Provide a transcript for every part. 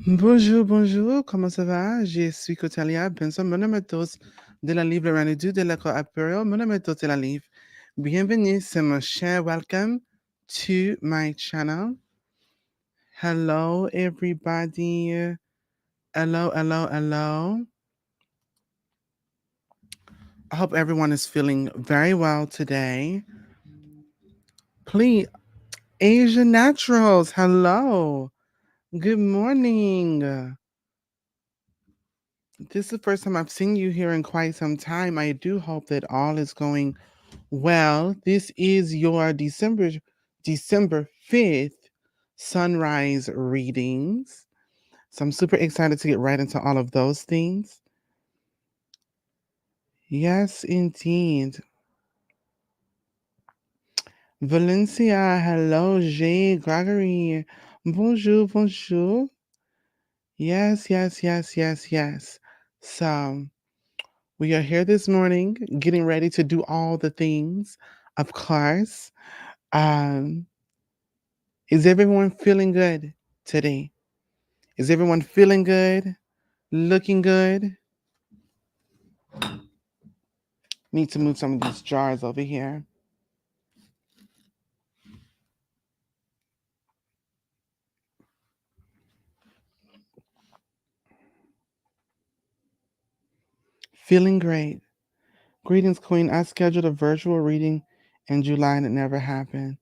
Bonjour, bonjour, comment ça va? Je suis Cotalia Benson, mon nom est Tos de la Livre Renadu de l'école Apéro, mon nom est Tos de la Livre. Bienvenue, c'est mon cher, welcome to my channel. Hello, everybody. Hello, hello, hello. I hope everyone is feeling very well today. Please, Asia Naturals, hello. Good morning. This is the first time I've seen you here in quite some time. I do hope that all is going well. This is your December 5th sunrise readings. So I'm super excited to get right into all of those things. Yes, indeed. Valencia, hello, Jay, Gregory. Bonjour, bonjour. Yes, yes, yes, yes, yes. So we are here this morning getting ready to do all the things, of course. Um, is everyone feeling good today? Is everyone feeling good? Looking good? Need to move some of these jars over here. Feeling great. Greetings, Queen. I scheduled a virtual reading in July and it never happened.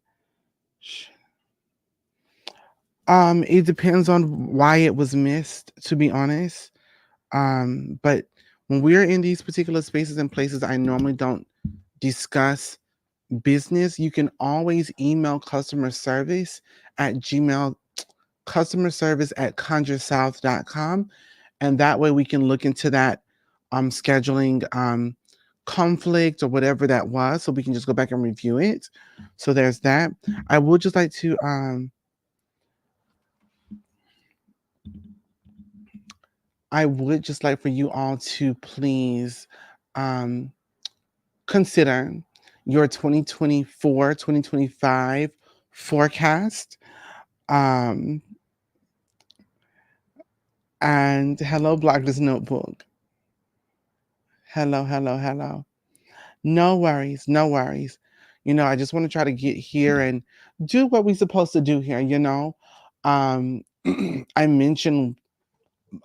It depends on why it was missed, to be honest. But when we're in these particular spaces and places, I normally don't discuss business. You can always email customer service at Gmail, customer service at conjuresouth.com. And that way we can look into that scheduling conflict or whatever that was. So we can just go back and review it. So there's that. I would just like to I would just like for you all to please consider your 2024-2025 forecast. Um, and hello, Blogless Notebook. Hello, hello, hello. No worries, no worries. I just want to try to get here and do what we're supposed to do here. I mentioned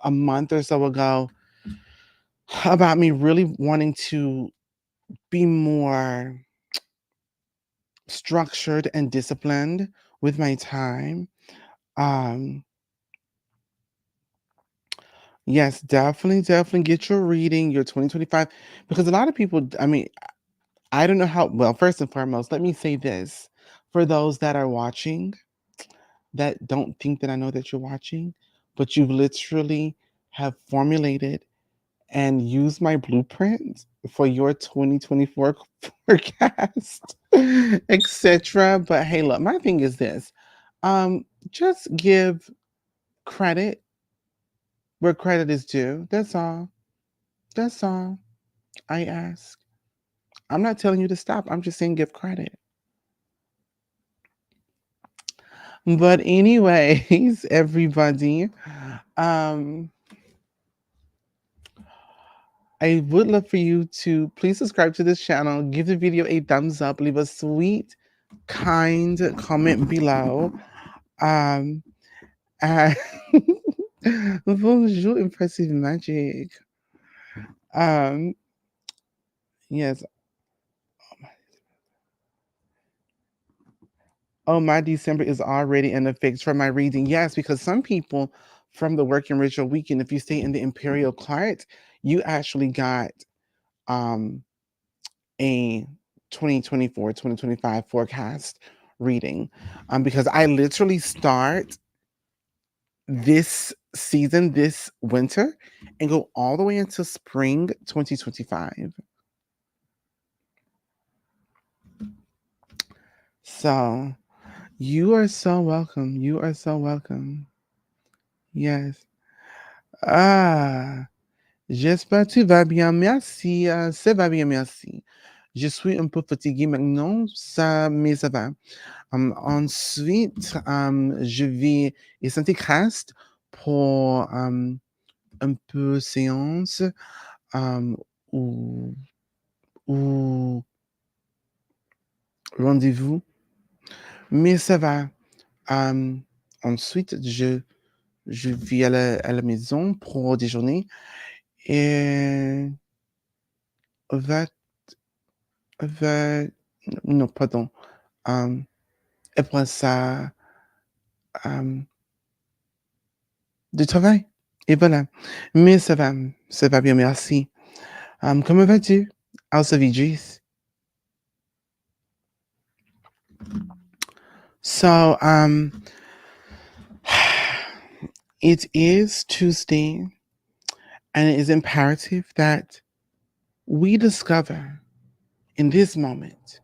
a month or so ago about me really wanting to be more structured and disciplined with my time. Um, yes, definitely, definitely get your reading, your 2025, because a lot of people, I don't know how, well, first and foremost, let me say this for those that are watching that don't think that I know that you're watching, but you've literally have formulated and used my blueprint for your 2024 forecast, etc. But hey, look, my thing is this. Just give credit where credit is due. That's all. That's all I ask. I'm not telling you to stop. I'm just saying give credit. But anyways, everybody, um, I would love for you to please subscribe to this channel, give the video a thumbs up, leave a sweet, kind comment below. Um, and bonjour, impressive magic. Um, yes. Oh, my December is already in the fix for my reading. Yes, because some people from the Working Ritual Weekend, if you stay in the Imperial cart, you actually got um a 2024-2025 forecast reading. Because I literally start this season, this winter, and go all the way into spring 2025. So you are so welcome. You are so welcome. Yes. Ah, j'espère que tu vas bien. Merci. Ça va bien, merci. Je suis un peu fatiguée maintenant, mais ça va. Ensuite, je vais et santé crasse pour un peu séance euh, ou, ou rendez-vous, mais ça va. Euh, ensuite, je vais à la maison pour déjeuner et va, va, non, pardon. Euh, après ça, euh, du travail. Et voilà. Mais ça va bien, merci. Comment vas-tu? How's the VGs? So, it is Tuesday, and it is imperative that we discover in this moment,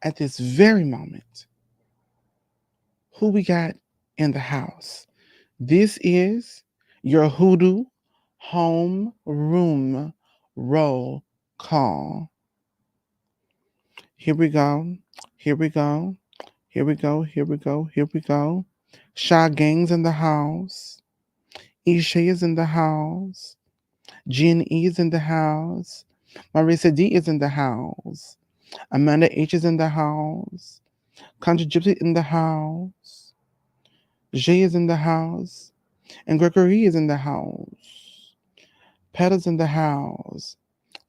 at this very moment, who we got in the house. This is your hoodoo home room roll call. Here we go. Here we go. Here we go. Here we go. Here we go. Shy Gang's in the house. Isha is in the house. Jen E is in the house. Marissa D is in the house. Amanda H is in the house. Conjure Gypsy in the house. Jay is in the house. And Gregory is in the house. Petal's in the house.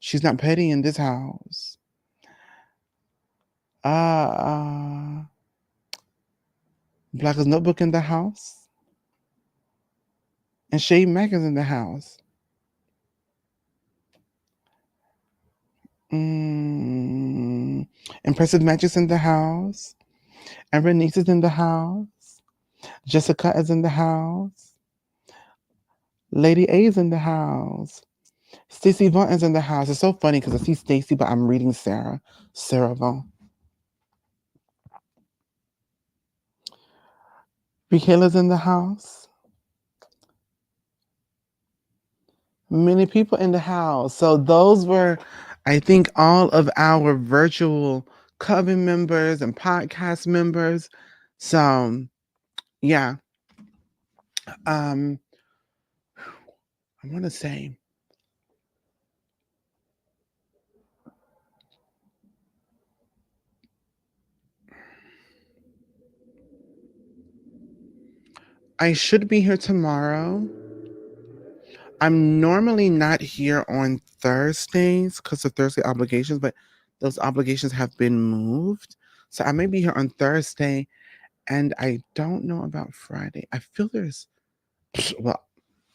She's not petty in this house. Uh, Black is Notebook in the house. And Shay Mack is in the house. Impressive Magic's in the house. And Bernice is in the house. Jessica is in the house. Lady A is in the house. Stacey Vaughn is in the house. It's so funny because I see Stacey, but I'm reading Sarah. Sarah Vaughn. Michaela's in the house. Many people in the house. So those were, I think, all of our virtual Coven members and podcast members. So yeah. I want to say I should be here tomorrow. I'm normally not here on Thursdays because of Thursday obligations, but those obligations have been moved. So I may be here on Thursday, and I don't know about Friday. I feel well,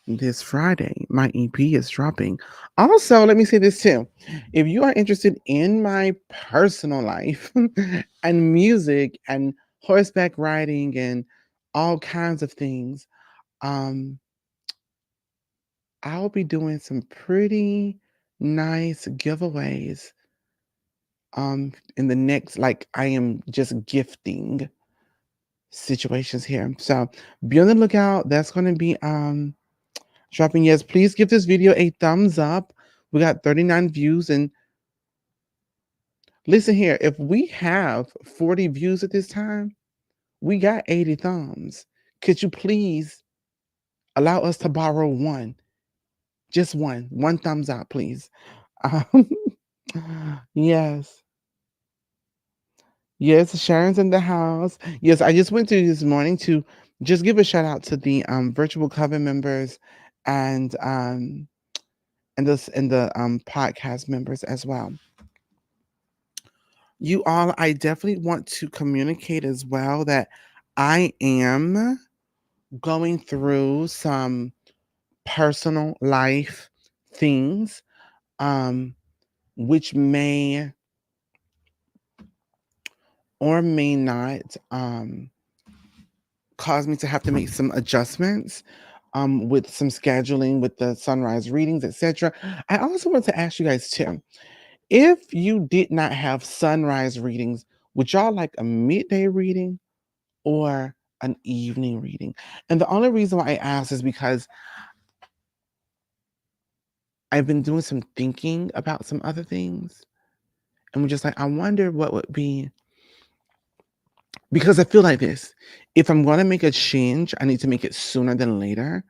this Friday, my EP is dropping. Also, let me say this too. If you are interested in my personal life and music and horseback riding and all kinds of things, um, I'll be doing some pretty nice giveaways in the next, like, I am just gifting situations here. So be on the lookout. That's going to be dropping. Yes, please give this video a thumbs up. We got 39 views, and listen here, if we have 40 views at this time, we got 80 thumbs. Could you please allow us to borrow one? Just one thumbs up, please. Um, yes. Yes, Sharon's in the house. Yes, I just went through this morning to just give a shout out to the virtual coven members and the podcast members as well. You all, I definitely want to communicate as well that I am going through some personal life things, which may or may not cause me to have to make some adjustments with some scheduling with the sunrise readings, etc. I also want to ask you guys too, if you did not have sunrise readings, would y'all like a midday reading or an evening reading? And the only reason why I ask is because I've been doing some thinking about some other things. And we're just like, I wonder what would be, because I feel like this. if I'm gonna make a change, I need to make it sooner than later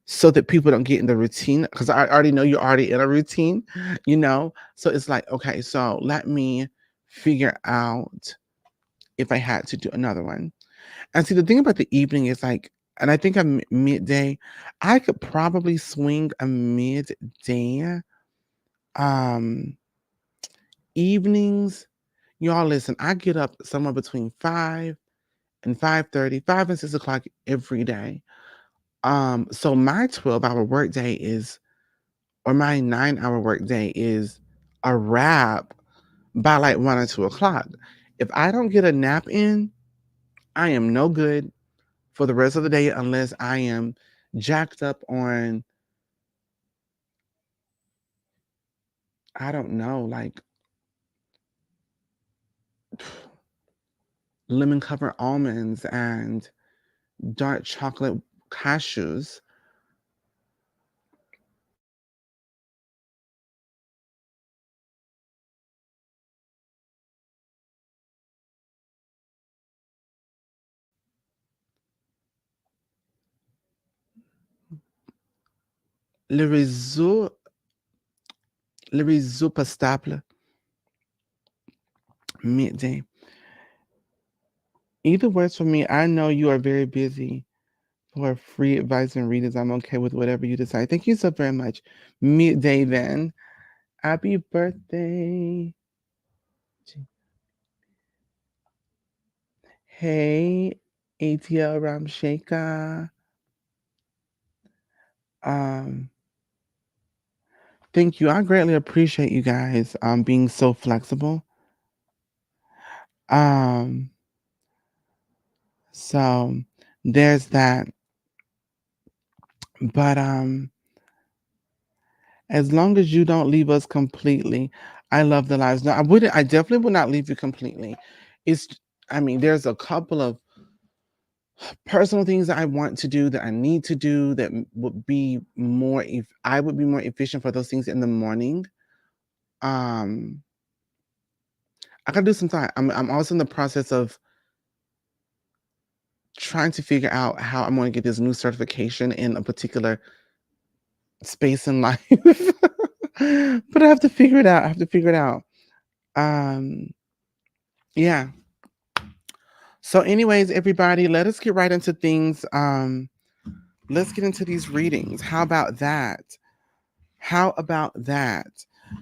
so that people don't get in the routine because I already know you're already in a routine, you know? So it's like, okay, so let me figure out if I had to do another one. And see, the thing about the evening is like, and I think I'm midday, I could probably swing a midday. Um, Evenings, y'all listen, I get up somewhere between 5 and 5:30, 5 and 6 o'clock every day. So my 12-hour workday is, or my 9-hour workday is a wrap by like 1 or 2 o'clock. If I don't get a nap in, I am no good for the rest of the day unless I am jacked up on, I don't know, like lemon covered almonds and dark chocolate cashews. Le réseau, le réseau pas stable, midday. Either works for me. I know you are very busy. For free advice and readers, I'm okay with whatever you decide. Thank you so very much. Midday then. Happy birthday. Hey, ATL Ramsheka. Um, Thank you. I greatly appreciate you guys being so flexible. Um, so there's that. But as long as you don't leave us completely, I love the lives. No, I definitely would not leave you completely. It's I mean, there's a couple of personal things that I want to do that I need to do that would be more if I would be more efficient for those things in the morning. Um I gotta do some time. I'm also in the process of trying to figure out how I'm going to get this new certification in a particular space in life. But I have to figure it out. I have to figure it out. Um, yeah. So, anyways, everybody, let us get right into things. Let's get into these readings. How about that? How about that?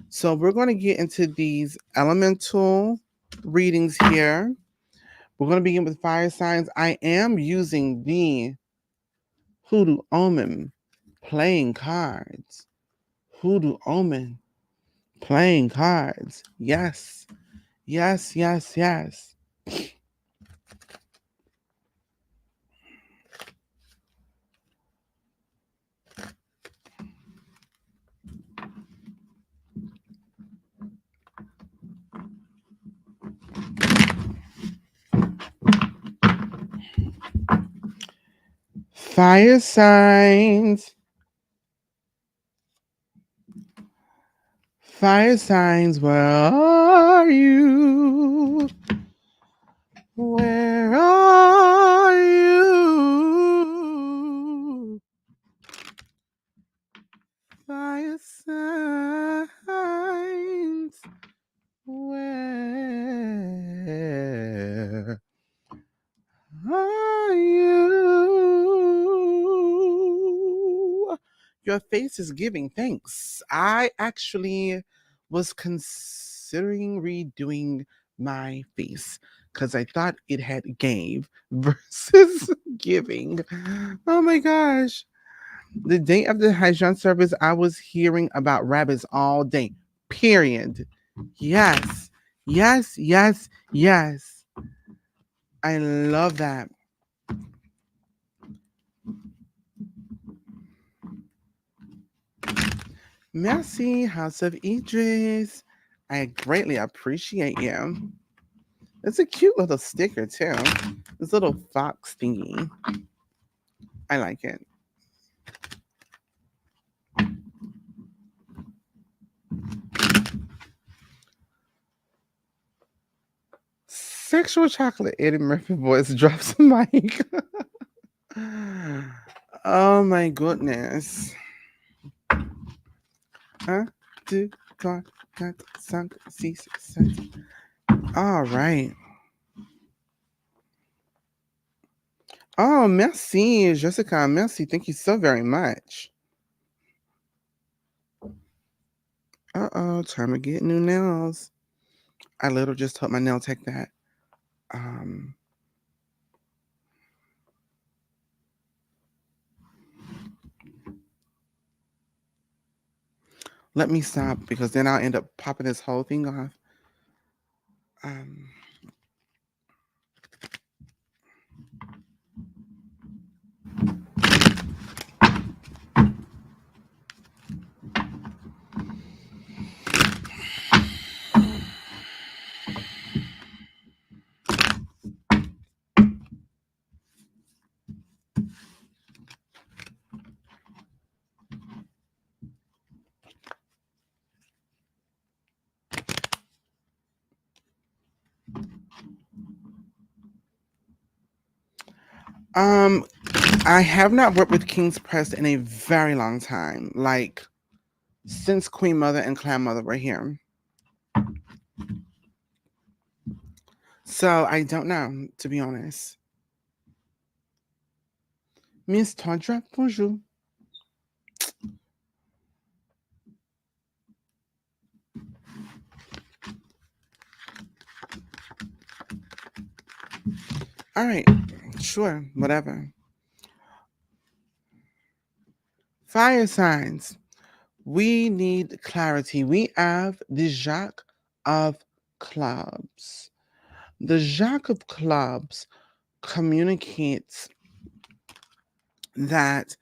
So, we're going to get into these elemental readings here. We're going to begin with fire signs. I am using the Hoodoo Omen playing cards. Hoodoo Omen playing cards. Yes, yes, yes, yes. Fire signs. Fire signs, where are you? Where are you? Fire signs, where are you? Your face is giving thanks. I actually was considering redoing my face because I thought it had gave versus giving. Oh my gosh. The day of the Hajjan service, I was hearing about rabbits all day. Period. Yes. Yes, yes, yes. I love that. Merci, House of Idris. I greatly appreciate you. It's a cute little sticker too. This little fox thingy. I like it. Sexual chocolate. Eddie Murphy voice drops the mic. Oh my goodness. 1, 2, 3, 4, 5, 6, 7. All right. Oh, merci, Jessica. Merci. Thank you so very much. Uh-oh, time to get new nails. I literally just told my nail tech that. Um, Let me stop because then I'll end up popping this whole thing off. Um, um, I have not worked with King's Press in a very long time, like since Queen Mother and Clan Mother were here. So I don't know, to be honest. Miss Tondra, bonjour. All right, sure, whatever. Fire signs. We need clarity. We have the Jack of Clubs. The Jack of Clubs communicates that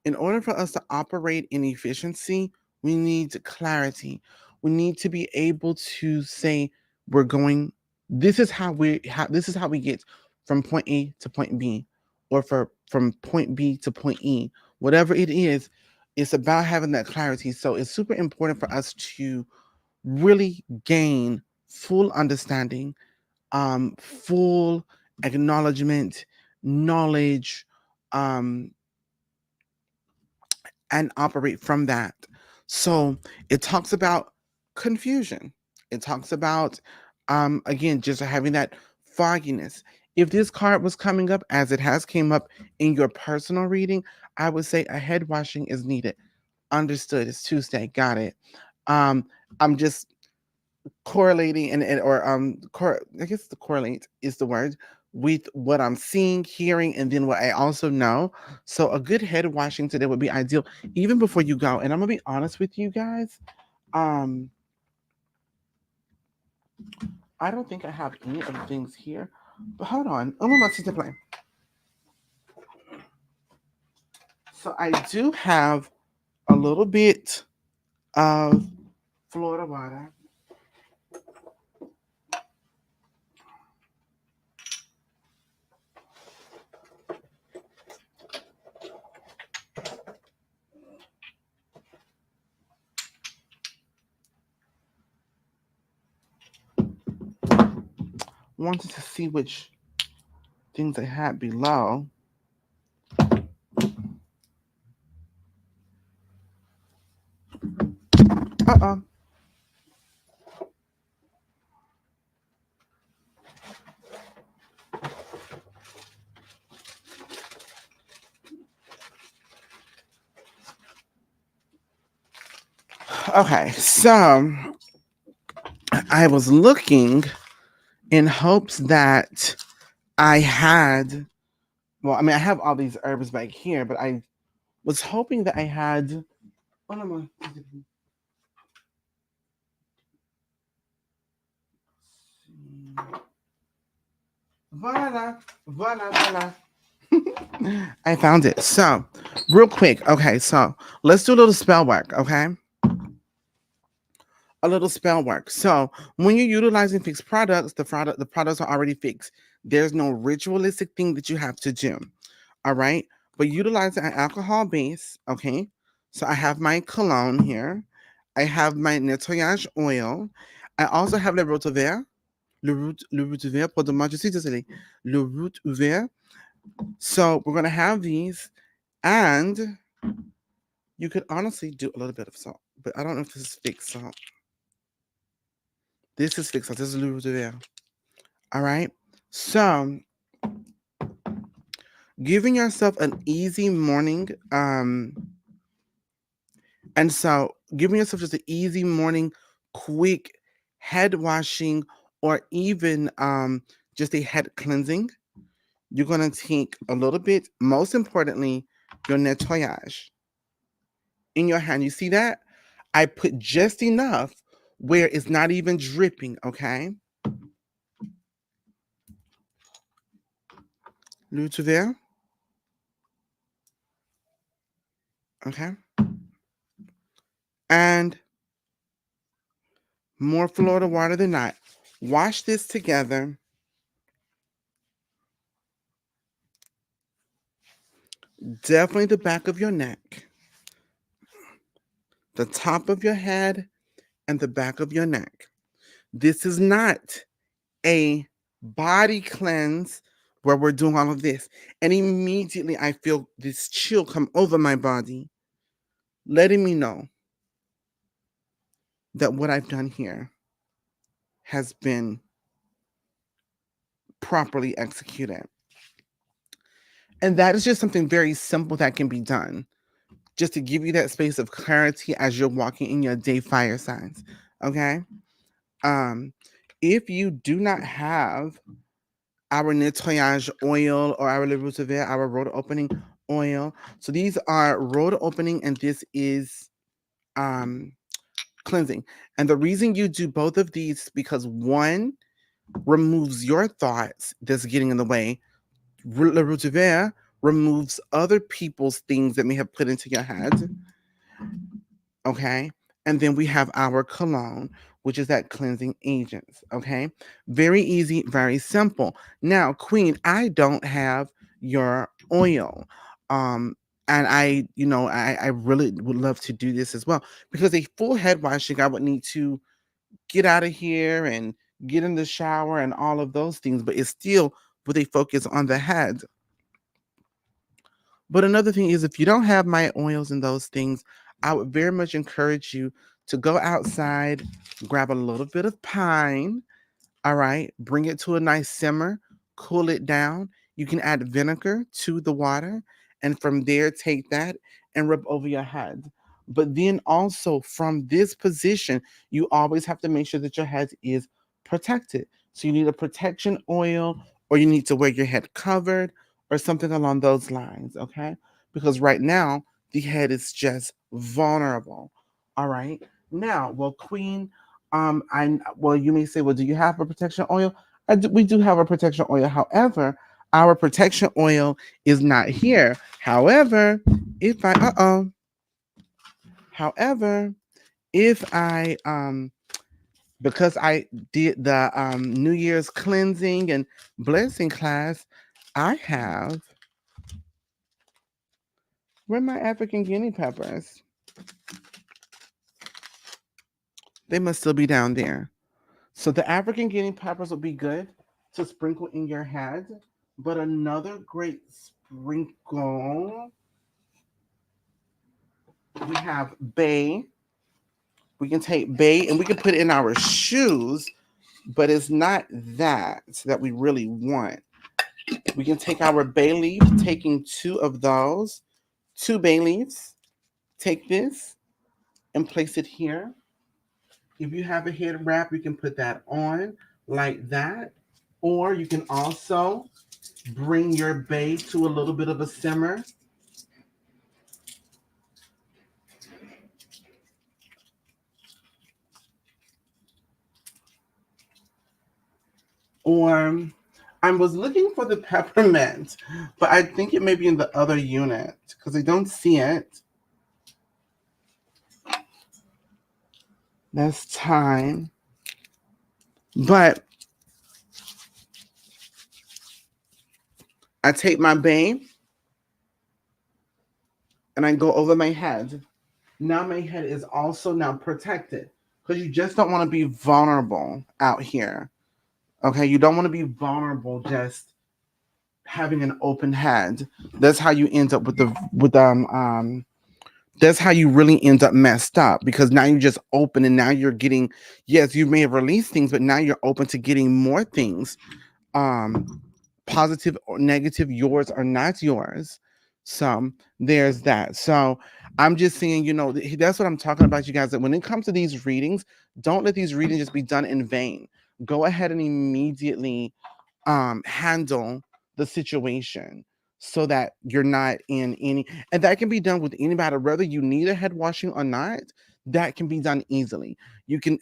in order for us to operate in efficiency, we need clarity. We need to be able to say we're going. This is how we get from point A to point B, or from point B to point E. Whatever it is, it's about having that clarity. So it's super important for us to really gain full understanding, full acknowledgement, knowledge, um, and operate from that. So it talks about confusion. It talks about, again, just having that fogginess. If this card was coming up as it has came up in your personal reading, I would say a head washing is needed. Understood. It's Tuesday. Got it. Um, I'm just correlating I guess the correlate is the word with what I'm seeing, hearing, and then what I also know. So a good head washing today would be ideal, even before you go. And I'm gonna be honest with you guys. Um, I don't think I have any of the things here, but hold on. To play. So I do have a little bit of Florida water. Wanted to see which things I had below. Uh-oh. Okay, so I was looking in hopes that I had, well, I mean, I have all these herbs back here, but I was hoping that I had, what am I? Voila, voila, voila. I found it. So, real quick. Okay, so let's do a little spell work, okay? A little spell work. So, when you're utilizing fixed products, the products are already fixed. There's no ritualistic thing that you have to do. All right. But utilizing an alcohol base, okay? So I have my cologne here. I have my nettoyage oil. I also have Le Rotovert. le root ouvert, pardon moi, je suis désolé. Le root ouvert. So we're gonna have these, and you could honestly do a little bit of salt, but I don't know if this is fake salt. This is fake salt. This is le root ouvert. All right. So giving yourself an easy morning, and so giving yourself just an easy morning, quick head washing, or even just a head cleansing. You're gonna take a little bit, most importantly, your nettoyage in your hand. You see that? I put just enough where it's not even dripping, okay? L'eau ouvert, okay? And more Florida water than not. Wash this together. Definitely the back of your neck, the top of your head, and the back of your neck. This is not a body cleanse where we're doing all of this. And immediately I feel this chill come over my body, letting me know that what I've done here has been properly executed. And that is just something very simple that can be done, just to give you that space of clarity as you're walking in your day fire signs. Okay. Um, if you do not have our nettoyage oil or our Le Roux Vert, our road opening oil. So these are road opening and this is um, cleansing. And the reason you do both of these because one removes your thoughts that's getting in the way. Le Roux Vert removes other people's things that may have put into your head. Okay. And then we have our cologne, which is that cleansing agents. Okay. Very easy, very simple. Now, Queen, I don't have your oil. Um, and I really would love to do this as well because a full head washing, I would need to get out of here and get in the shower and all of those things, but it's still with a focus on the head. But another thing is, if you don't have my oils and those things, I would very much encourage you to go outside, grab a little bit of pine, all right, bring it to a nice simmer, cool it down. You can add vinegar to the water, and from there, take that and rub over your head. But then also from this position, you always have to make sure that your head is protected. So you need a protection oil, or you need to wear your head covered, or something along those lines, okay? Because right now, the head is just vulnerable. All right. Now, well, Queen, you may say, well, do you have a protection oil? We do have a protection oil. However, our protection oil is not here. However, if I however, if I because I did the New Year's cleansing and blessing class, I have where are my African guinea peppers? They must still be down there. So the African guinea peppers would be good to sprinkle in your head. But another great sprinkle, we have bay. We can take bay and we can put it in our shoes, but it's not that we really want. We can take our bay leaf, taking two bay leaves, take this and place it here. If you have a head wrap, you can put that on like that. Or you can also bring your bay to a little bit of a simmer. Or I was looking for the peppermint, but I think it may be in the other unit because I don't see it. That's time. But I take my bay and I go over my head. Now my head is also now protected because you just don't want to be vulnerable out here. Okay, you don't want to be vulnerable just having an open hand. That's how you end up with that's how you really end up messed up, because now you're just open and now you're getting, yes, you may have released things, but now you're open to getting more things, um positive or negative, yours or not yours. So there's that. So I'm just saying, that's what I'm talking about, you guys, that when it comes to these readings, don't let these readings just be done in vain. Go ahead and immediately handle the situation, so that you're not in any, and that can be done with anybody, whether you need a head washing or not. That can be done easily. You can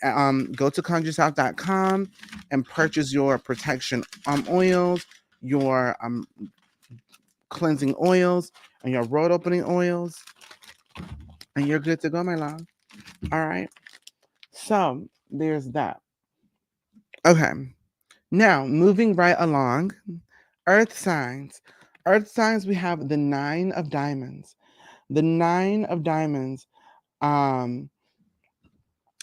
go to conjuresouth.com and purchase your protection oils, your cleansing oils, and your road opening oils, and you're good to go, my love. All right, so there's that. Okay, now moving right along. Earth signs. Earth signs, we have the Nine of Diamonds. The Nine of Diamonds. Um,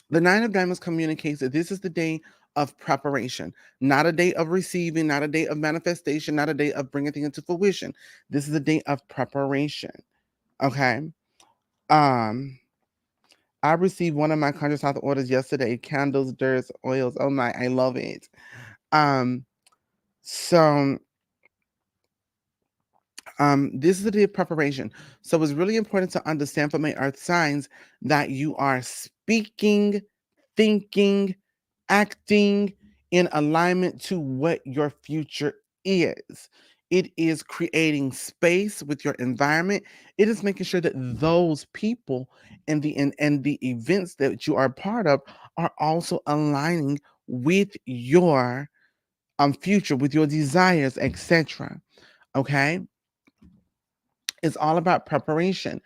the Nine of Diamonds communicates that this is the day of preparation, not a day of receiving, not a day of manifestation, not a day of bringing things into fruition. This is a day of preparation. Okay. Um, I received one of my conscious health orders yesterday. Candles, dirts, oils. Oh my, I love it. Um, so this is the day of preparation. So it's really important to understand for my earth signs that you are speaking, thinking, acting in alignment to what your future is. It is creating space with your environment. It is making sure that those people and the events that you are part of are also aligning with your future, with your desires, etc. Okay, it's all about preparation.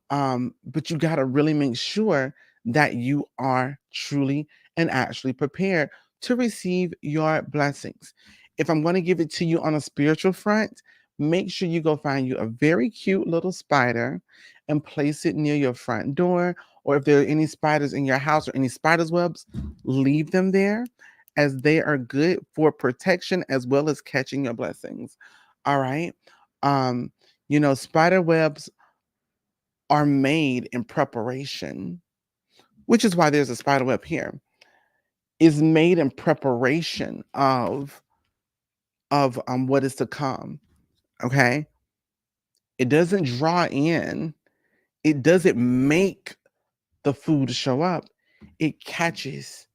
But you got to really make sure that you are truly and actually prepared to receive your blessings. If I'm going to give it to you on a spiritual front, make sure you go find you a very cute little spider and place it near your front door. Or if there are any spiders in your house or any spiders' webs, leave them there, as they are good for protection as well as catching your blessings. All right. Um, spider webs are made in preparation, which is why there's a spider web here, is made in preparation of what is to come. Okay. It doesn't draw in, it doesn't make the food show up, it catches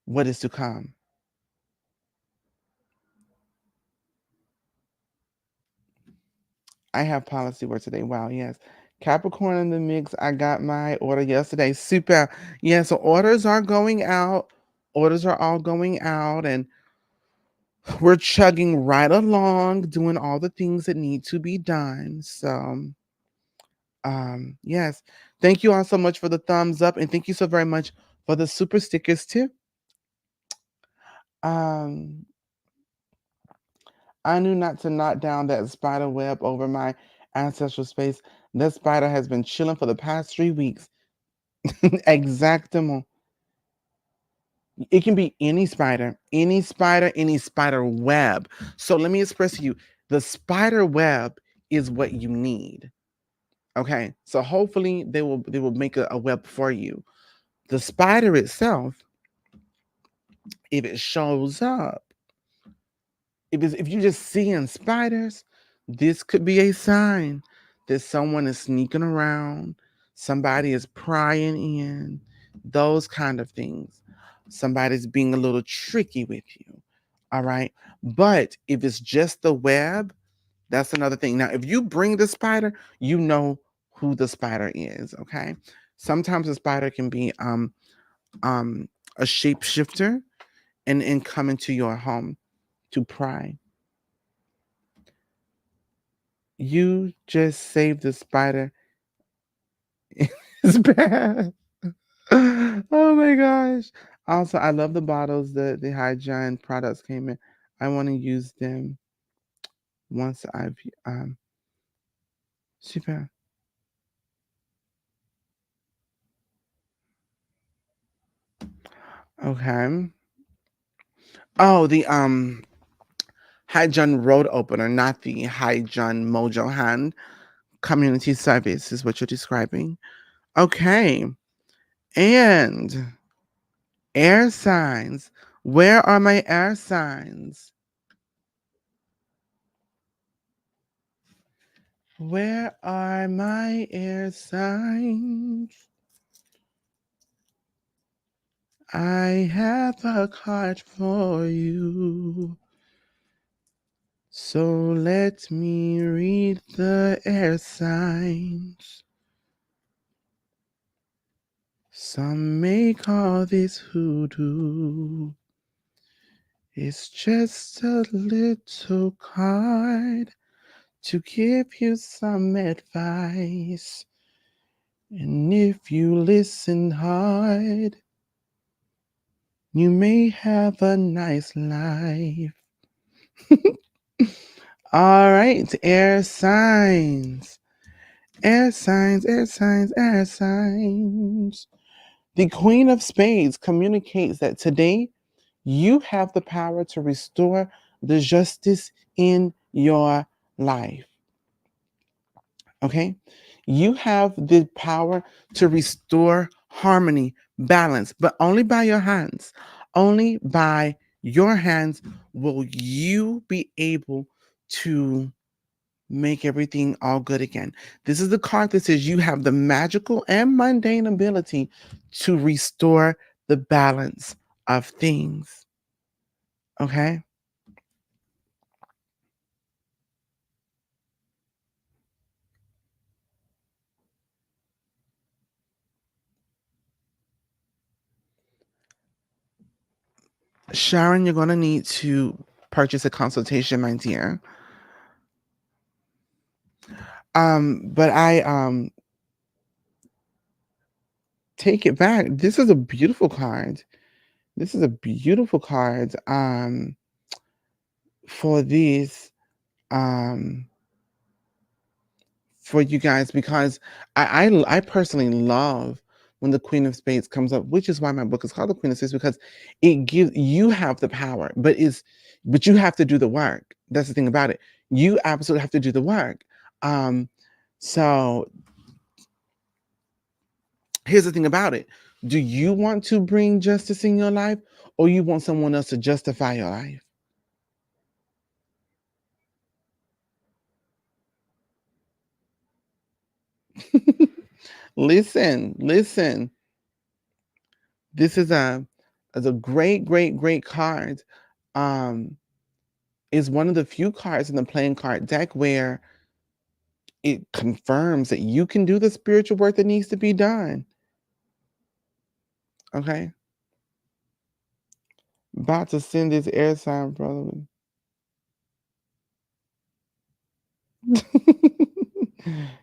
what is to come. I have policy word today. Wow, yes. Capricorn in the mix. I got my order yesterday. Super. Yeah, so orders are going out. Orders are all going out, and we're chugging right along, doing all the things that need to be done. So, yes. Thank you all so much for the thumbs up, and thank you so very much for the super stickers too. Um, I knew not to knock down that spider web over my ancestral space. That spider has been chilling for the past 3 weeks. Exactamo. It can be any spider web. So let me express to you, the spider web is what you need. Okay. So hopefully they will make a web for you. The spider itself, if it shows up, if you're just seeing spiders, this could be a sign that someone is sneaking around, somebody is prying in, those kind of things. Somebody's being a little tricky with you. All right. But if it's just the web, that's another thing. Now, if you bring the spider, you know who the spider is. Okay. Sometimes a spider can be um a shapeshifter and come into your home to pry. You just saved the spider. It's bad. Oh my gosh. Also, I love the bottles that the Hygiene products came in. I want to use them once I've super. Okay. Oh, the Haijun road opener, not the Haijun Mojo Hand community service is what you're describing. Okay. And air signs. Where are my air signs? Where are my air signs? I have a card for you. So let me read the air signs. Some may call this hoodoo. It's just a little card to give you some advice. And if you listen hard, you may have a nice life. All right, air signs. Air signs, air signs, air signs. The Queen of Spades communicates that today you have the power to restore the justice in your life. Okay? You have the power to restore harmony, balance, but only by your hands. Only by your hands will you be able to make everything all good again. This is the card that says you have the magical and mundane ability to restore the balance of things. Okay? Sharon, you're going to need to purchase a consultation, my dear. But I take it back. This is a beautiful card. This is a beautiful card for this um for you guys because I personally love when the Queen of Spades comes up, which is why my book is called The Queen of Spades, because it gives you have the power, but you have to do the work. That's the thing about it. You absolutely have to do the work. Um, so here's the thing about it. Do you want to bring justice in your life or you want someone else to justify your life? Listen. This is a great, great, great card. Um, is one of the few cards in the playing card deck where it confirms that you can do the spiritual work that needs to be done. Okay. About to send this air sign, brother.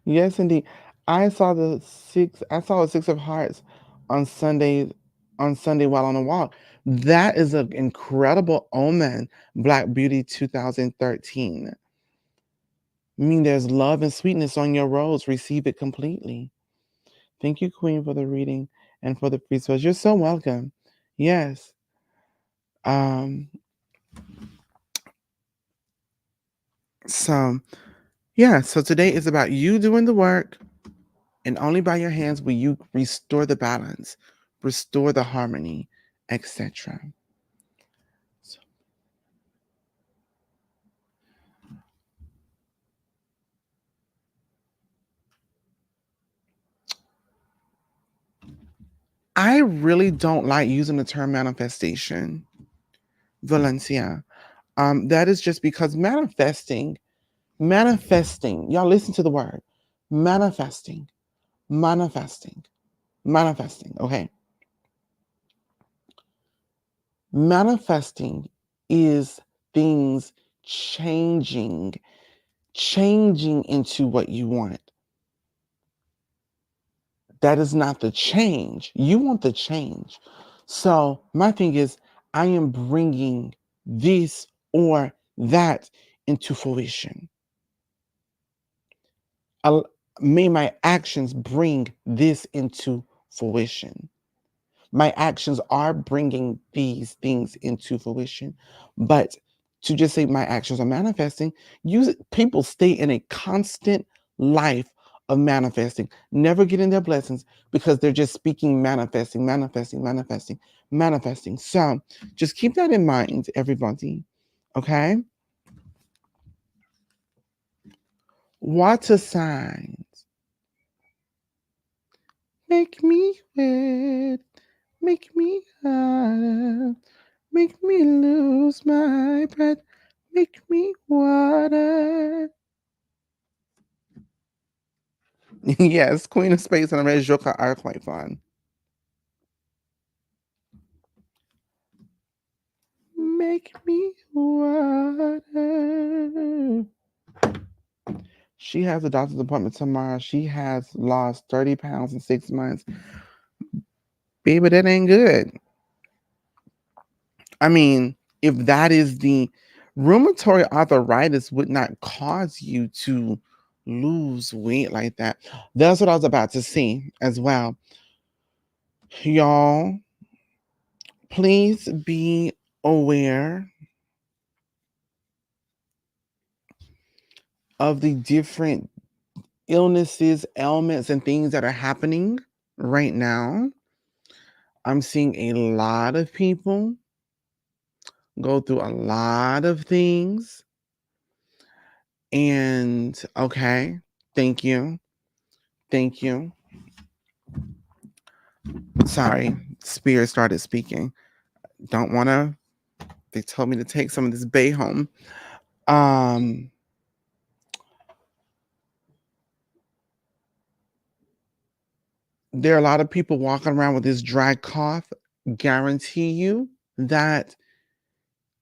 Yes, indeed. I saw a six of hearts on Sunday while on a walk. That is an incredible omen, Black Beauty 2013. I mean, there's love and sweetness on your rose. Receive it completely. Thank you, Queen, for the reading and for the free spells. You're so welcome. Yes. Um, so yeah, so today is about you doing the work, and only by your hands will you restore the balance, restore the harmony, etc. So I really don't like using the term manifestation, Valencia. That is just because manifesting, y'all listen to the word, manifesting, manifesting, manifesting, okay? Manifesting is things changing, changing into what you want. That is not the change. You want the change. So, my thing is, I am bringing this or that into fruition. May my actions bring this into fruition. My actions are bringing these things into fruition. But to just say my actions are manifesting, people stay in a constant life of manifesting, never getting their blessings because they're just speaking manifesting, manifesting, manifesting, manifesting. So just keep that in mind, everybody. Okay? Water signs. Make me wet, make me hot, make me lose my breath, make me water. Yes, Queen of Spades and a Red Joker are quite fun. Make me water. She has a doctor's appointment tomorrow. She has lost 30 pounds in 6 months. Baby, that ain't good. I mean, if that is the rheumatoid arthritis would not cause you to lose weight like that. That's what I was about to see as well. Y'all, please be aware of the different illnesses, ailments, and things that are happening right now. I'm seeing a lot of people go through a lot of things. And okay, thank you. Thank you. Sorry, Spirit started speaking. Don't want to. They told me to take some of this bay home. Um, there are a lot of people walking around with this dry cough. Guarantee you that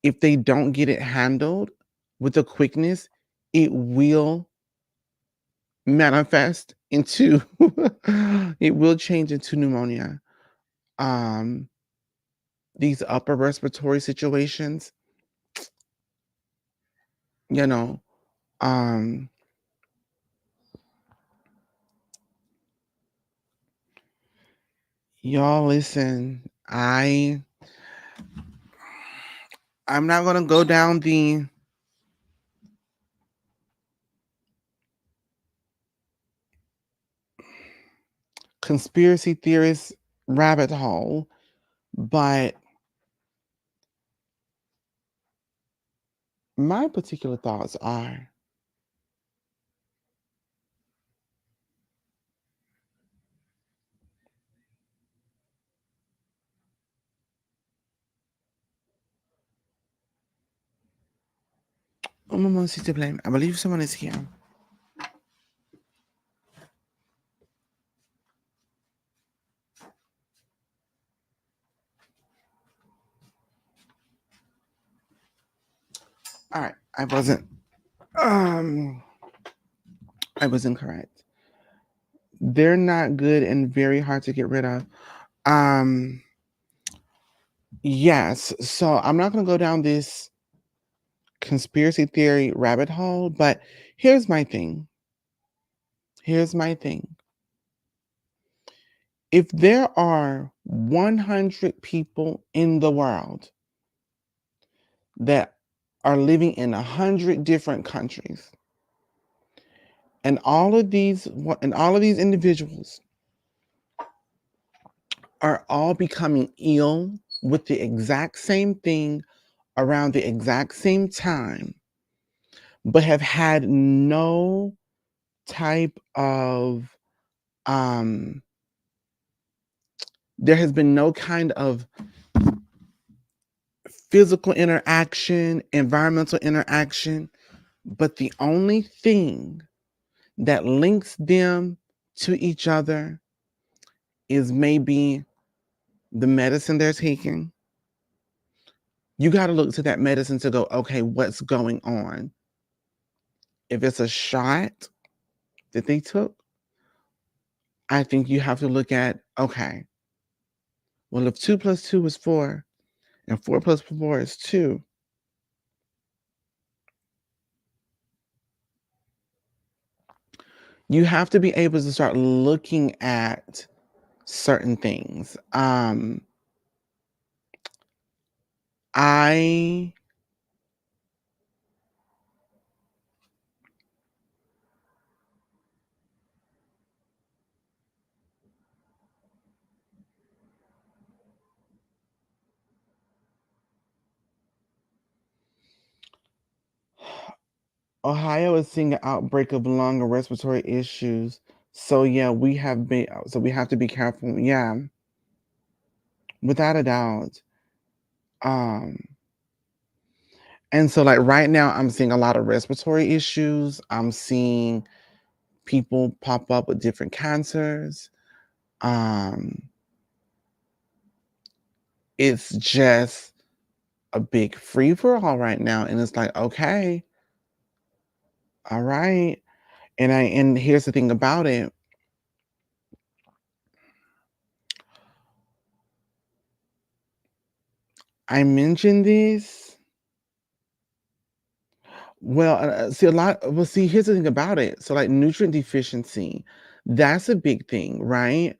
if they don't get it handled with the quickness, it will manifest into it will change into pneumonia. Um, these upper respiratory situations, you know, um, y'all listen. I'm not gonna go down the conspiracy theorist rabbit hole, but my particular thoughts are un moment, s'il te plaît. I believe someone is here. All right, um I was incorrect. They're not good and very hard to get rid of. Um yes, so I'm not gonna go down this conspiracy theory rabbit hole, but here's my thing. Here's my thing. If there are 100 people in the world that are living in 100 different countries, and all of these individuals are all becoming ill with the exact same thing around the exact same time, but have had no type of um there has been no kind of physical interaction, environmental interaction, but the only thing that links them to each other is maybe the medicine they're taking. You got to look to that medicine to go, okay, what's going on? If it's a shot that they took, I think you have to look at, okay, well, if 2 + 2 is 4 and 4 + 4 is 2, you have to be able to start looking at certain things. I Ohio is seeing an outbreak of lung and respiratory issues. So yeah, we have to be careful. Yeah, without a doubt. Um and so like right now I'm seeing a lot of respiratory issues. I'm seeing people pop up with different cancers. Um it's just a big free for all right now, and it's like, okay, all right. And here's the thing about it. I mentioned this. See, here's the thing about it. So, like nutrient deficiency, that's a big thing, right?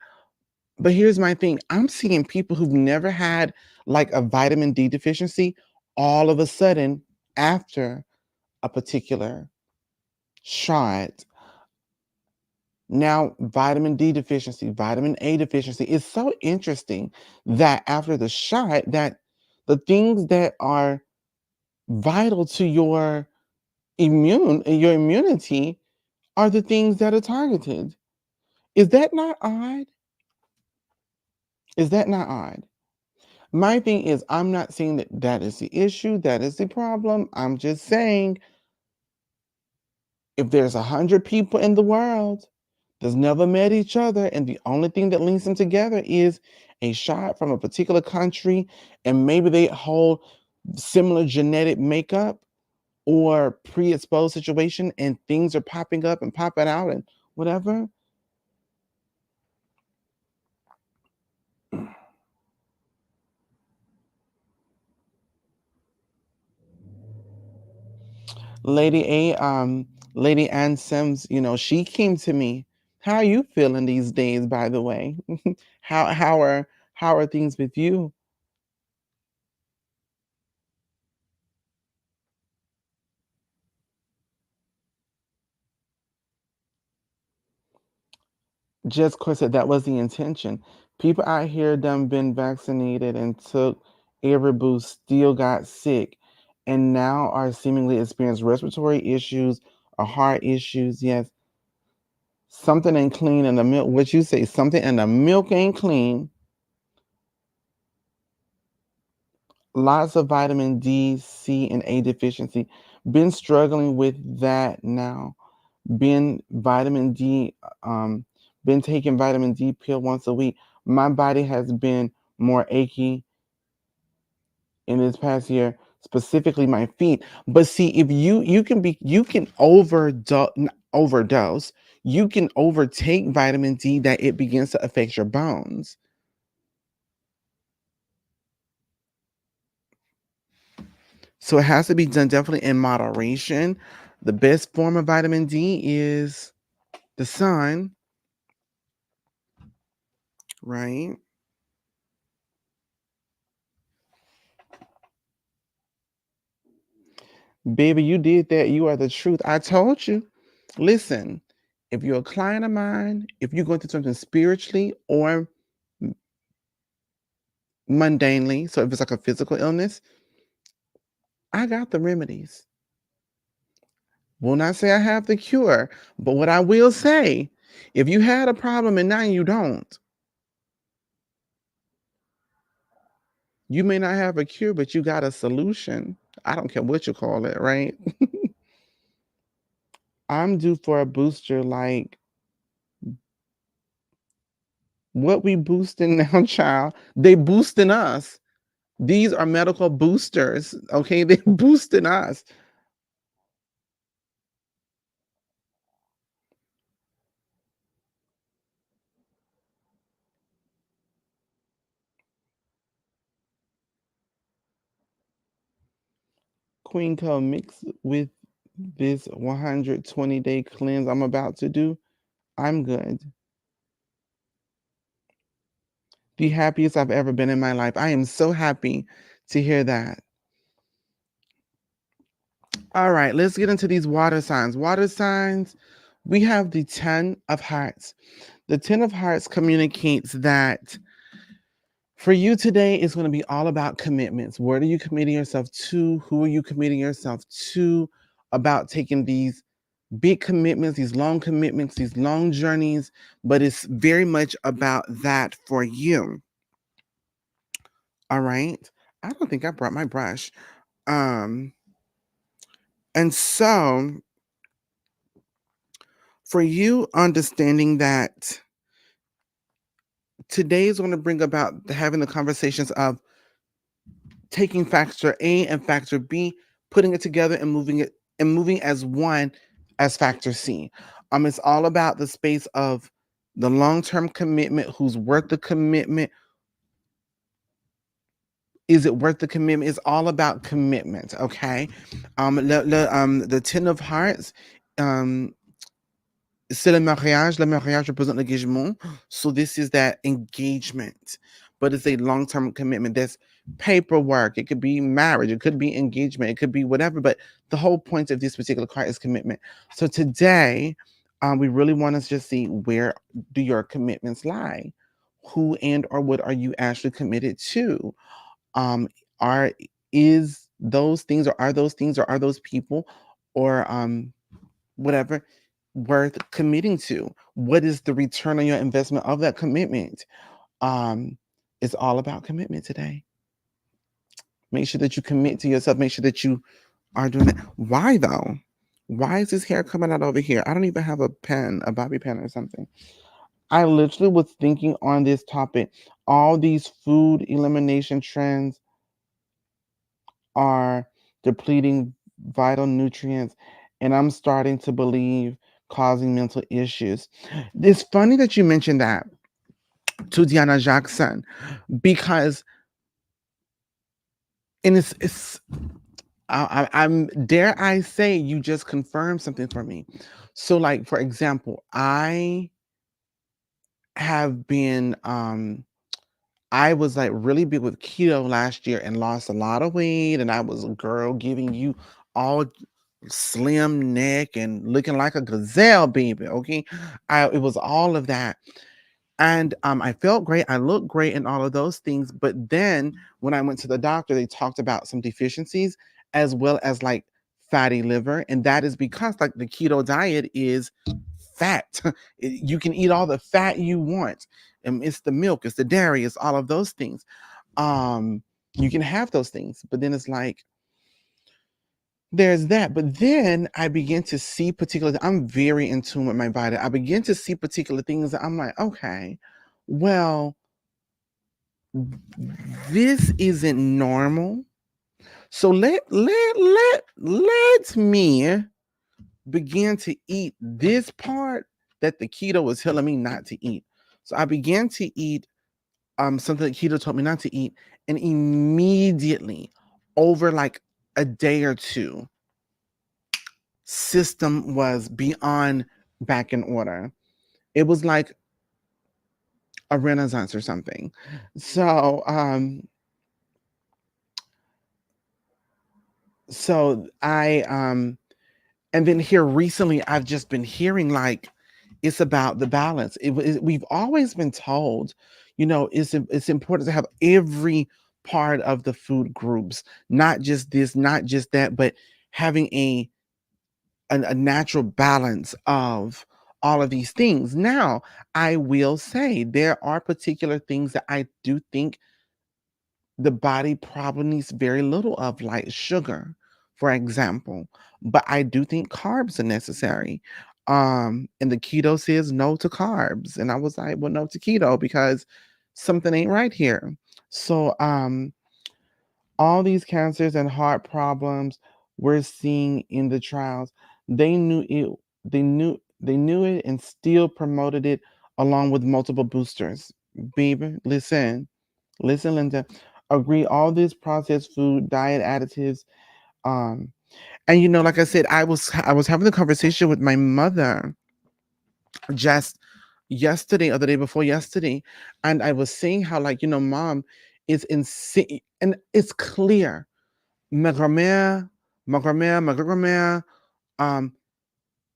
But here's my thing. I'm seeing people who've never had like a vitamin D deficiency all of a sudden after a particular shot. Now, vitamin D deficiency, vitamin A deficiency. It's so interesting that after the shot, that the things that are vital to your immunity are the things that are targeted. Is that not odd? Is that not odd? My thing is, I'm not saying that that is the issue, that is the problem. I'm just saying if there's 100 people in the world that's never met each other, and the only thing that links them together is a shot from a particular country, and maybe they hold similar genetic makeup or pre-exposed situation, and things are popping up and popping out and whatever. Lady A, Lady Ann Sims, she came to me. How are you feeling these days, by the way? How are things with you? Just cause that was the intention. People out here done been vaccinated and took every boost, still got sick, and now are seemingly experiencing respiratory issues or heart issues. Yes, something ain't clean in the milk. What you say? Something in the milk ain't clean. Lots of vitamin D, C, and A deficiency. Been struggling with that now. Been vitamin D, been taking vitamin D pill once a week. My body has been more achy in this past year, specifically my feet. But see, if you can overdose, you can overtake vitamin D that it begins to affect your bones. So it has to be done definitely in moderation. The best form of vitamin D is the sun, right? Baby, you did that. You are the truth. I told you. Listen, if you're a client of mine, if you're going through something spiritually or mundanely, so if it's like a physical illness, I got the remedies. Will not say I have the cure, but what I will say, if you had a problem and now you don't, you may not have a cure, but you got a solution. I don't care what you call it, right? I'm due for a booster like what we boosting now, child. They boosting us. These are medical boosters, okay? They boosting us. Queen Co mix with this 120-day cleanse I'm about to do. I'm good. The happiest I've ever been in my life. I am so happy to hear that. All right, let's get into these water signs. Water signs, we have the 10 of hearts. The 10 of hearts communicates that for you today, it's going to be all about commitments. What are you committing yourself to? Who are you committing yourself to? About taking these big commitments, these long journeys, but it's very much about that for you. All right. I don't think I brought my brush. Um, and so for you understanding that today is going to bring about having the conversations of taking factor A and factor B, putting it together and moving as one as factor C. It's all about the space of the long-term commitment, who's worth the commitment. Is it worth the commitment? It's all about commitment, okay? The 10 of hearts, um, c'est le mariage. Le mariage represents l'engagement. So this is that engagement, but it's a long-term commitment. There's paperwork. It could be marriage. It could be engagement. It could be whatever. But the whole point of this particular card is commitment. So today, we really want to just see, where do your commitments lie? Who and or what are you actually committed to? Um, are is those things, or are those things, or are those people, or whatever, worth committing to? What is the return on your investment of that commitment? Um, it's all about commitment today. Make sure that you commit to yourself. Make sure that you are doing it. Why though? Why is this hair coming out over here? I don't even have a pen, a bobby pin or something. I literally was thinking on this topic. All these food elimination trends are depleting vital nutrients, and I'm starting to believe causing mental issues. It's funny that you mentioned that to Diana Jackson, because, and it's I'm dare I say, you just confirmed something for me. So, like, for example, I have been I was like really big with keto last year and lost a lot of weight, and I was a girl giving you all slim neck and looking like a gazelle, baby. Okay, it was all of that, and I felt great, I looked great, and all of those things. But then when I went to the doctor, they talked about some deficiencies, as well as like fatty liver, and that is because like the keto diet is fat. You can eat all the fat you want. It's the milk, it's the dairy, it's all of those things. Um, you can have those things, but then it's like there's that. But then I begin to see particular. I'm very in tune with my body. I begin to see particular things that I'm like, okay, well, this isn't normal. So let me begin to eat this part that the keto was telling me not to eat. So I began to eat something that keto told me not to eat, and immediately, over like a day or two, system was beyond back in order. It was like a renaissance or something. So I and then here recently I've just been hearing like it's about the balance. We've always been told, it's important to have every part of the food groups, not just this, not just that, but having a natural balance of all of these things. Now, I will say there are particular things that I do think the body probably needs very little of, like sugar, for example. But I do think carbs are necessary. And the keto says no to carbs. And I was like, well, no to keto because something ain't right here. So all these cancers and heart problems we're seeing in the trials, they knew it, they knew it and still promoted it along with multiple boosters. Baby, listen, Linda. Agree, all this processed food, diet additives, um, and like I said, I was having a conversation with my mother just yesterday or the day before yesterday, and I was saying how, like, mom is insane, and it's clear. Ma grand-mère, um,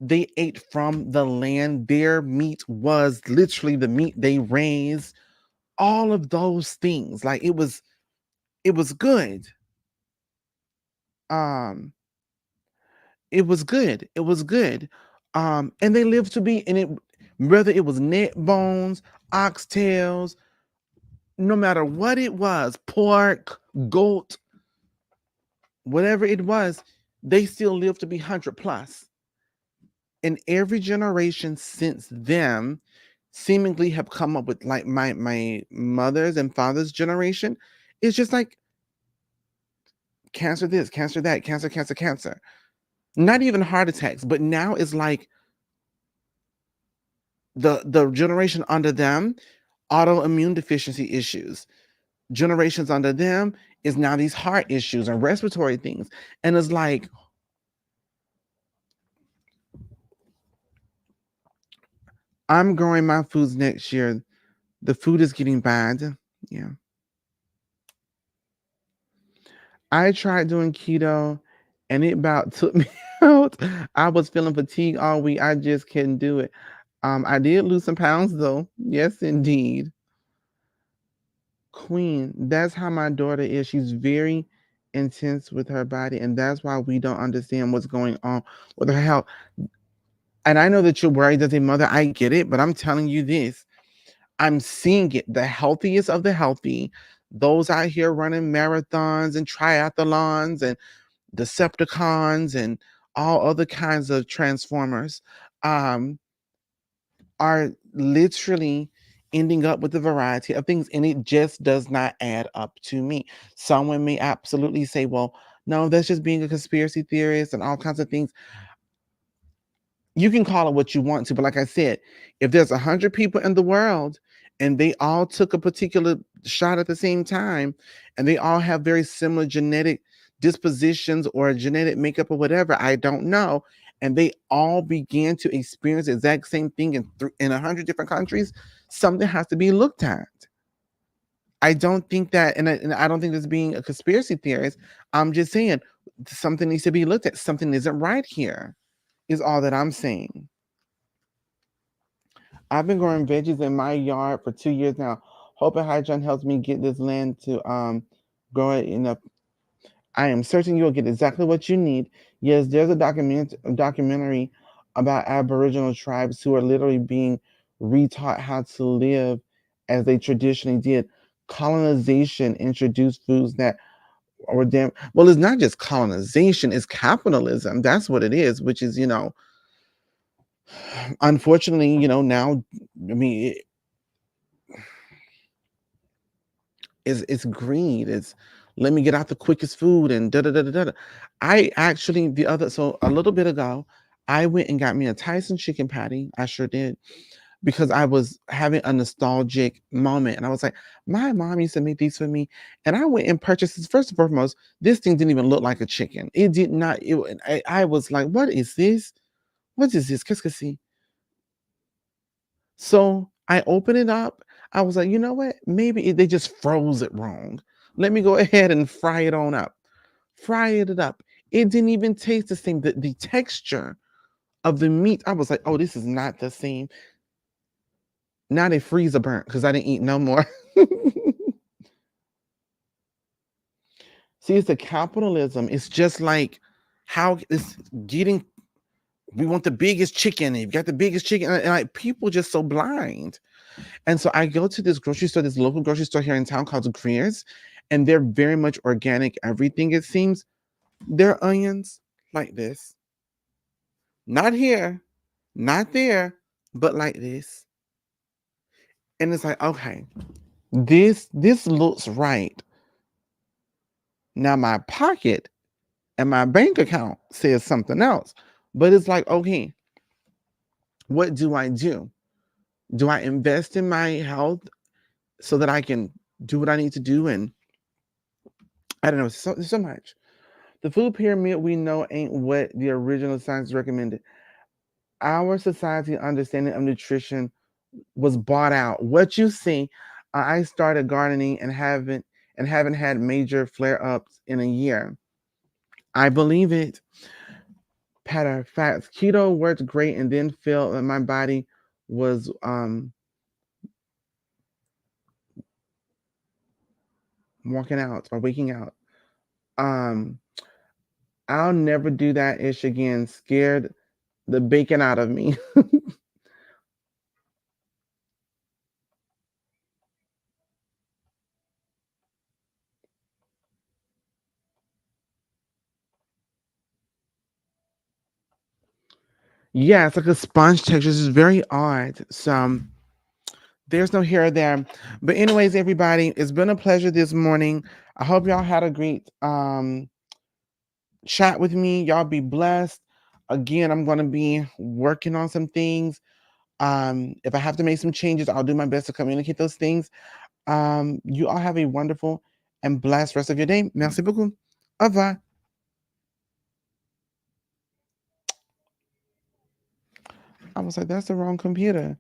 they ate from the land. Their meat was literally the meat they raised. All of those things, like it was good. Um, it was good. It was good. And they lived to be, and it whether it was neck bones, oxtails, no matter what it was, pork, goat, whatever it was, they still lived to be 100 plus. And every generation since them seemingly have come up with, like, my mother's and father's generation. It's just like cancer this, cancer that, cancer, cancer, cancer. Not even heart attacks, but now it's like the generation under them, autoimmune deficiency issues. Generations under them is now these heart issues and respiratory things. And it's like, I'm growing my foods next year. The food is getting bad. Yeah. I tried doing keto and it about took me out. I was feeling fatigued all week. I just couldn't do it. I did lose some pounds though. Yes, indeed. Queen, that's how my daughter is. She's very intense with her body, and that's why we don't understand what's going on with her health. And I know that you're worried as a mother. I get it, but I'm telling you this. I'm seeing it. The healthiest of the healthy, those out here running marathons and triathlons and Decepticons and all other kinds of transformers, um, are literally ending up with a variety of things, and it just does not add up to me. Someone may absolutely say, well, no, that's just being a conspiracy theorist and all kinds of things. You can call it what you want to, but like I said, if there's 100 people in the world and they all took a particular shot at the same time, and they all have very similar genetic dispositions or genetic makeup or whatever, I don't know, and they all began to experience the exact same thing in 100 different countries, something has to be looked at. I don't think that, and I don't think this being a conspiracy theorist. I'm just saying something needs to be looked at. Something isn't right here, is all that I'm saying. I've been growing veggies in my yard for 2 years now. Hoping Hydron helps me get this land to grow it enough. I am certain you'll get exactly what you need. Yes, there's a documentary about Aboriginal tribes who are literally being retaught how to live as they traditionally did. Colonization introduced foods that were damn well, it's not just colonization, it's capitalism. That's what it is, which is, unfortunately, now, I mean, it's greed. It's let me get out the quickest food and da da da da da. I actually a little bit ago, I went and got me a Tyson chicken patty. I sure did, because I was having a nostalgic moment, and I was like, my mom used to make these for me, and I went and purchased this. First and foremost, this thing didn't even look like a chicken. It did not. I was like, what is this? What is this? Qu'est-ce que c'est? So I opened it up. I was like, you know what? Maybe they just froze it wrong. Let me go ahead and fry it on up. Fry it up. It didn't even taste the same. The texture of the meat, I was like, oh, this is not the same. Now they freezer burnt because I didn't eat no more. See, it's the capitalism. It's just like how it's getting. We want the biggest chicken. And you've got the biggest chicken, and like people just so blind. And so I go to this grocery store, this local grocery store here in town called Greer's, and they're very much organic. Everything, it seems. Their onions like this, not here, not there, but like this. And it's like, okay, this looks right. Now my pocket and my bank account says something else. But it's like, okay, what do I do? Do I invest in my health so that I can do what I need to do? And I don't know, so much. The food pyramid we know ain't what the original science recommended. Our society understanding of nutrition was bought out. What you see, I started gardening and haven't had major flare ups in a year. I believe it. Matter of fact, keto worked great, and then felt that my body was walking out or waking out. Um, I'll never do that ish again. Scared the bacon out of me. Yeah, it's like a sponge texture. It's very odd. So there's no here or there. But anyways, everybody, it's been a pleasure this morning. I hope y'all had a great chat with me. Y'all be blessed. Again, I'm gonna be working on some things. If I have to make some changes, I'll do my best to communicate those things. You all have a wonderful and blessed rest of your day. Merci beaucoup. Au revoir. I was like, that's the wrong computer.